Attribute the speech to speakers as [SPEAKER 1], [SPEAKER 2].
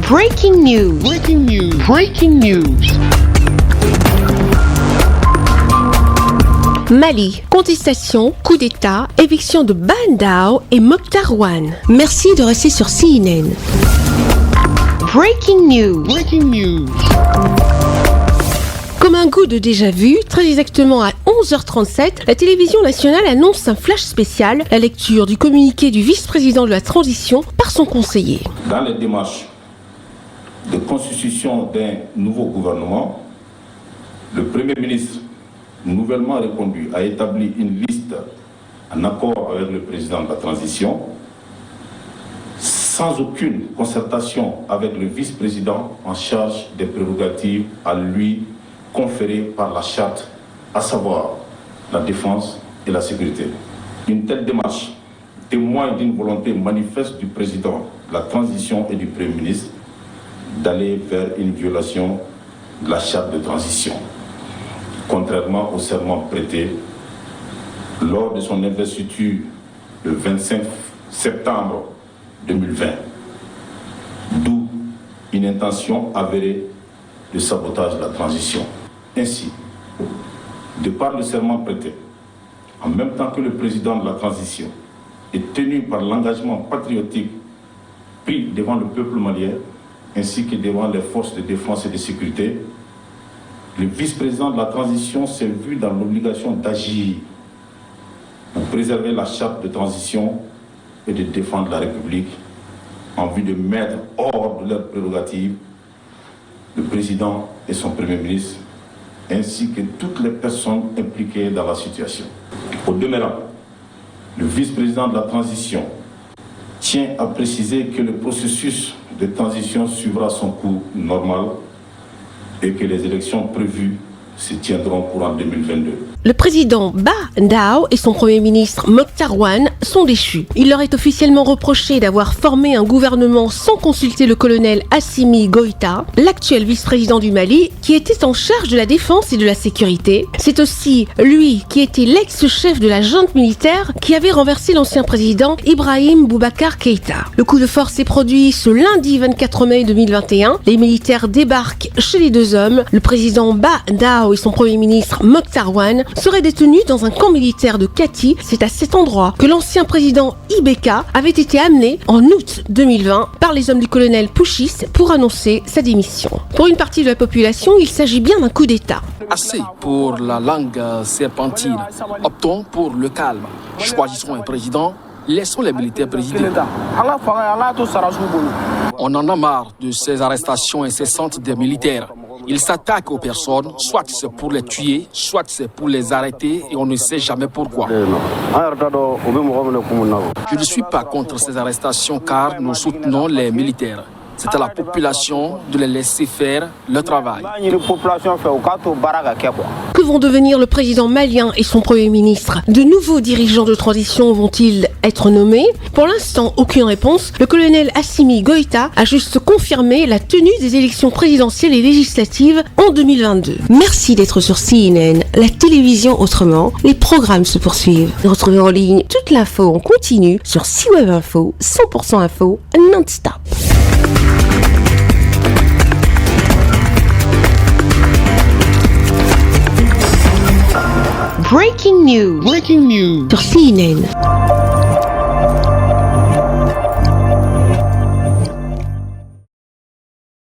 [SPEAKER 1] Breaking news. Breaking news. Breaking news.
[SPEAKER 2] Mali, contestation, coup d'État, éviction de Ba Ndao et Mokhtar Ouane. Merci de rester sur CNN.
[SPEAKER 1] Breaking news. Breaking news.
[SPEAKER 2] Comme un goût de déjà-vu, très exactement à 11h37, la télévision nationale annonce un flash spécial, la lecture du communiqué du vice-président de la transition par son conseiller.
[SPEAKER 3] Dans les démarches de constitution d'un nouveau gouvernement, le Premier ministre, nouvellement reconduit, a établi une liste en accord avec le président de la transition, sans aucune concertation avec le vice-président en charge des prérogatives à lui conférées par la charte, à savoir la défense et la sécurité. Une telle démarche témoigne d'une volonté manifeste du président de la transition et du Premier ministre d'aller vers une violation de la charte de transition, contrairement au serment prêté lors de son investiture le 25 septembre 2020, d'où une intention avérée de sabotage de la transition. Ainsi, de par le serment prêté, en même temps que le président de la transition est tenu par l'engagement patriotique pris devant le peuple malien, ainsi que devant les forces de défense et de sécurité, le vice-président de la transition s'est vu dans l'obligation d'agir pour préserver la charte de transition et de défendre la République en vue de mettre hors de leurs prérogatives le président et son Premier ministre, ainsi que toutes les personnes impliquées dans la situation. Au demeurant, le vice-président de la transition tient à préciser que le processus de transition suivra son cours normal et que les élections prévues se tiendront courant 2022.
[SPEAKER 2] Le président Ba Ndao et son premier ministre Mokhtar Ouane sont déchus. Il leur est officiellement reproché d'avoir formé un gouvernement sans consulter le colonel Assimi Goïta, l'actuel vice-président du Mali, qui était en charge de la défense et de la sécurité. C'est aussi lui qui était l'ex-chef de la junte militaire qui avait renversé l'ancien président Ibrahim Boubacar Keïta. Le coup de force s'est produit ce lundi 24 mai 2021. Les militaires débarquent chez les deux hommes. Le président Ba Ndao et son premier ministre Mokhtar Ouane seraient détenus dans un camp militaire de Kati. C'est à cet endroit que l'ancien président Ibeka avait été amené en août 2020 par les hommes du colonel Pouchis pour annoncer sa démission. Pour une partie de la population, il s'agit bien d'un coup d'État.
[SPEAKER 4] Assez pour la langue serpentine. Optons pour le calme. Choisissons un président. Laissons les militaires présider. On en a marre de ces arrestations incessantes des militaires. Ils s'attaquent aux personnes, soit c'est pour les tuer, soit c'est pour les arrêter et on ne sait jamais pourquoi. Je ne suis pas contre ces arrestations car nous soutenons les militaires. C'est à la population de les laisser faire leur travail.
[SPEAKER 2] Que vont devenir le président malien et son premier ministre? De nouveaux dirigeants de transition vont-ils être nommés? Pour l'instant, aucune réponse. Le colonel Assimi Goïta a juste confirmé la tenue des élections présidentielles et législatives en 2022. Merci d'être sur CNN, la télévision autrement. Les programmes se poursuivent. Retrouvez en ligne toute l'info en continu sur C-Web Info, 100% info, non-stop.
[SPEAKER 1] Breaking news. Breaking news.
[SPEAKER 2] Sur CNN.